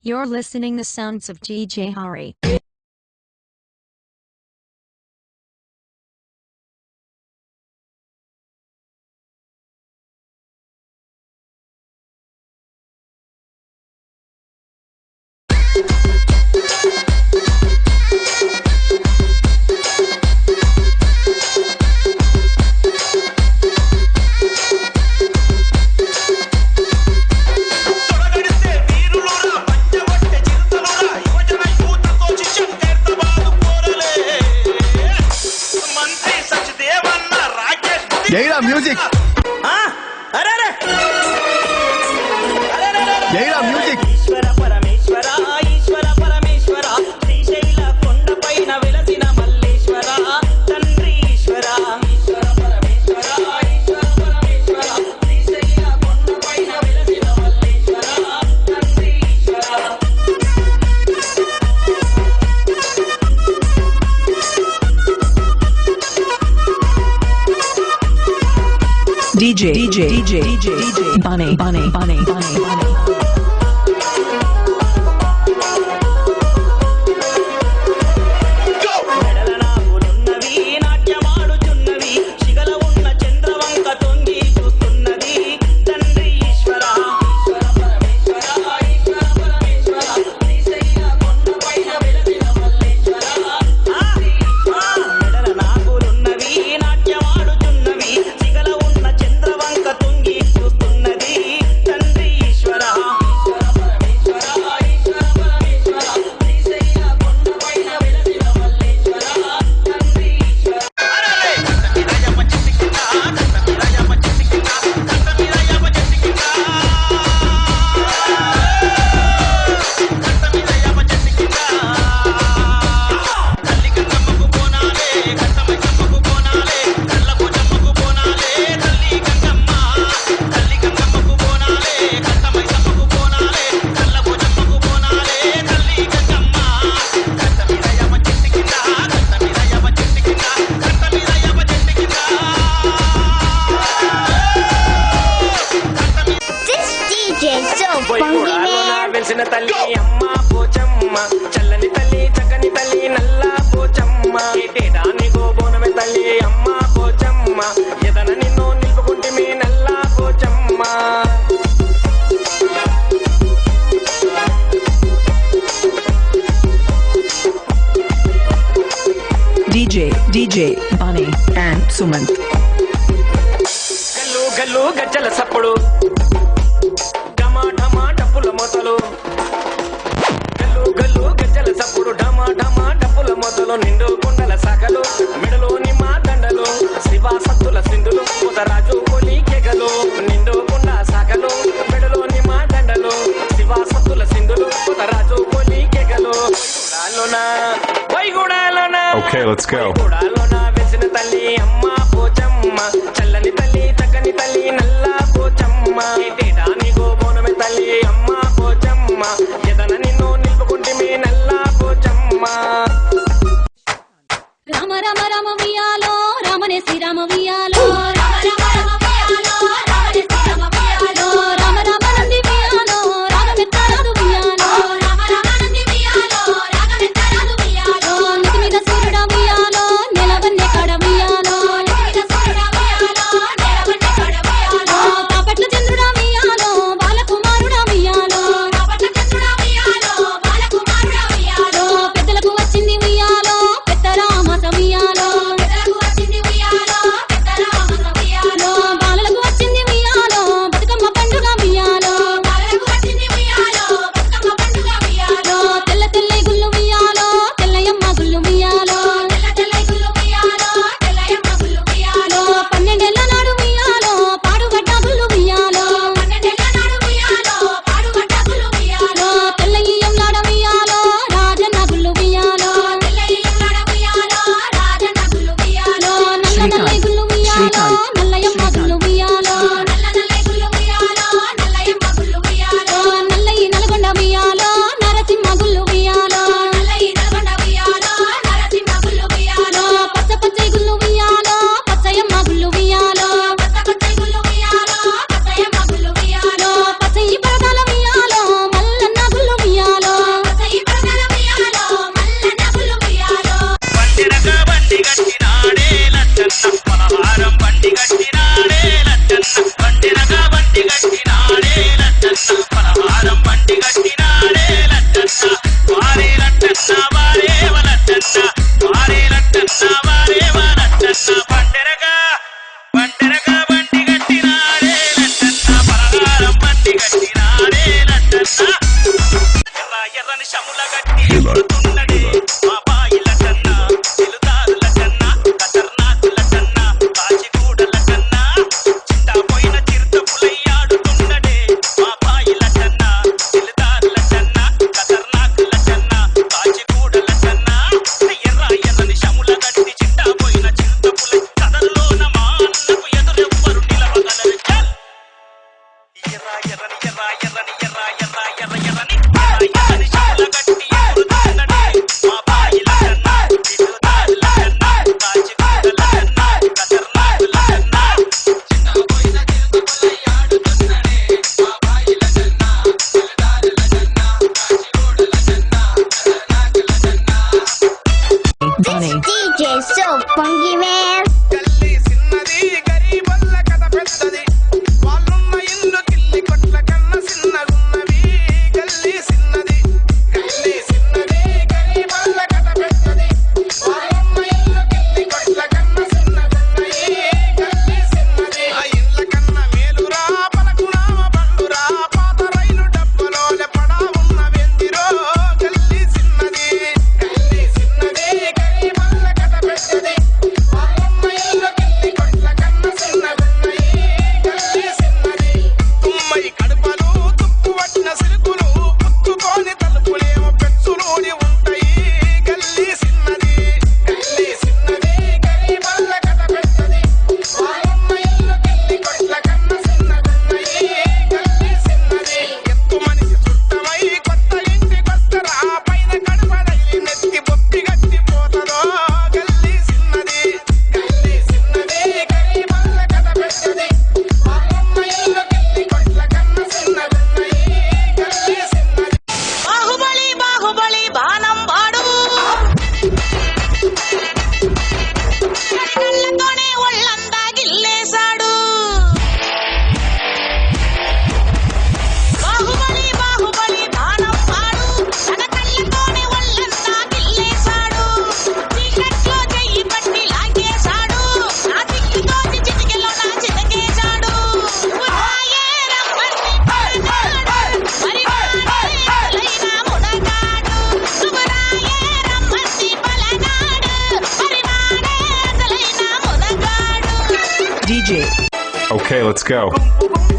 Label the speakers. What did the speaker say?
Speaker 1: You're listening the sounds of DJ Hari.
Speaker 2: Yaira music. Yaira music.
Speaker 3: ఈశ్వర పరమేశ్వర ఈశ్వర పరమేశ్వర శ్రీశైల కొండపైన వెలసిన మల్లేశ్వర తండ్రి ఈశ్వర ఈశ్వర పరమేశ్వర ఈశ్వర పరమేశ్వర శ్రీశైల కొండపైన వెలసిన మల్లేశ్వర తండ్రి ఈశ్వర
Speaker 4: DJ Bunny
Speaker 3: మెడలనాగులున్నవి నాట్యమాడుచున్నవి శిగల ఉన్న చంద్రవంక తొంగి చూస్తున్నది తండ్రి ఈశ్వర ఈశ్వర పరమేశ్వర ఈశ్వర పరమేశ్వర శ్రీశైల కొండపైన వెలసిన మల్లేశ్వర మెడలనాగులున్నవి నాట్యమాడుచున్నవి శిగల ఉన్న చంద్రవంక తొంగి చూస్తున్నది తండ్రి ఈశ్వర ఈశ్వర పరమేశ్వర ఈశ్వర పరమేశ్వర శ్రీశైల కొండపైన వెలసిన మల్లేశ్వర తండ్రి ఈశ్వర
Speaker 5: This DJ is so funky, man.
Speaker 3: వెలిసిన తల్లి అమ్మ పోచమ్మ చల్లని తల్లి చక్కని తల్లి నల్ల పోచమ్మ ఏటేటాని గోబోనమే తల్లి అమ్మ పోచమ్మ ఎదన నిన్ను నిలుపుకుంటే మీ నల్ల Pochamma
Speaker 4: DJ Bunny and Sumant.
Speaker 3: గల్లు గల్లు గజ్జల సప్పుడు ఢమా ఢమా డప్పుల మొదలు గల్లు గల్లు గజ్జల సప్పుడు ఢమా ఢమా డప్పుల మొదలు నిండు కుండల సాగలు మెడలోని మా దండలు శివ సత్తుల సింధులు ముదరాజు కొలి కెగలు నిండు కుండ సాగలు మెడలోని మా దండలు Shiva సత్తుల సింధులు Mudaraju కొలి కెగలు వైగూడాలోనా
Speaker 2: Okay, let's go.
Speaker 3: వైగూడాలోన వెలిసిన తల్లి అమ్మ పోచమ్మ చల్లని తల్లి చక్కని తల్లి నల్ల పోచమ్మ ఏటేటాని గోబోనమే తల్లి అమ్మ పోచమ్మ ఎదన నిన్ను నిలుపుకుంటే మీ నల్ల పోచమ్మ
Speaker 6: రామ రామ రామ వియాలో రామనే శ్రీరామ వియాలో రామ రామ రామ వియాలో రామనే శ్రీరామ వియాలో రామ రామ నంది వియాలో రాగమెత్తరాదు వియాలో రామ రామ నంది వియాలో రాగమెత్తరాదు వియాలో నితి మీద సూర్యుడ వియాలో నెలవన్నే కడ వియాలో నితి మీద సూర్యుడ వియాలో నెలవన్నే కడ వియాలో కాపట్ల చంద్రుడ వియాలో బాలకుమారుడ వియాలో కాపట్ల చంద్రుడ వియాలో బాలకుమారుడ వియాలో పెద్దలకు వచ్చింది వియాలో పెద్దరామ సమియాలో పెద్దలకు వచ్చింది వియాలో పెద్దరామ
Speaker 4: Bunny.
Speaker 5: DJ so funky man.
Speaker 2: గల్లీ సిన్నది గరీబల్ల కథ పెద్దది వాళ్ళున్న ఇల్లు కిల్లి కొట్ల కన్న సిన్నగున్నవి గల్లీ సిన్నది గరీబల్ల కథ పెద్దది వాళ్ళున్న ఇల్లు కిల్లి కొట్ల కన్న సిన్నగున్నవి గల్లీ సిన్నది ఆ ఇళ్ళ కన్న మేలురా పలకునామ బండురా పాత రైలు డబ్బలోల పడా ఉన్న వెందిరో గల్లీ సిన్నది గరీబల్ల కథ పెద్దది తుమ్మై కడుపలు తుప్పు పట్టిన సిరుకులు పుచ్చుకొని తలుపులేమో పెచ్చులోని ఉంటాయి గల్లీ సిన్నది గరీబల్ల కథ పెద్దది వాళ్ళమ్మ ఇల్లు కిల్లి కొట్ల కన్న సిన్నగున్నాయి గల్లీ సిన్నది ఎత్తు మనిషి చుట్టమై కొత్త ఇంటికొస్తరా పైన కడుపడై నెత్తి బొప్పి గట్టిపోతదో గల్లీ సిన్నది గరీబల్ల కథ పెద్దది వాళ్ళమ్మ ఇల్లు కిల్లి కొట్ల కన్న సిన్నగున్నాయి గల్లీ సిన్నది
Speaker 7: బాహుబలి బాహుబలి బాణం వాడు కళ్ళతోనే ఒళ్ళంతా గిల్లేశాడు బాహుబలి బాహుబలి బాణం వాడు తన కళ్ళతోనే ఒళ్ళంతా గిల్లేశాడు చీకట్లో చెయ్యి పట్టి లాగేశాడు నా దిక్కుతోటి చిటికెలో నా చితకేశాడు రాయే రమ్మని పలనాడు మరి వాడే అసలైన మునగాడు నువ్వు రాయే రమ్మని పలనాడు మరి వాడే అసలైన మునగాడు
Speaker 8: DJ.
Speaker 9: Okay, let's go.
Speaker 3: గుంపు గుంపు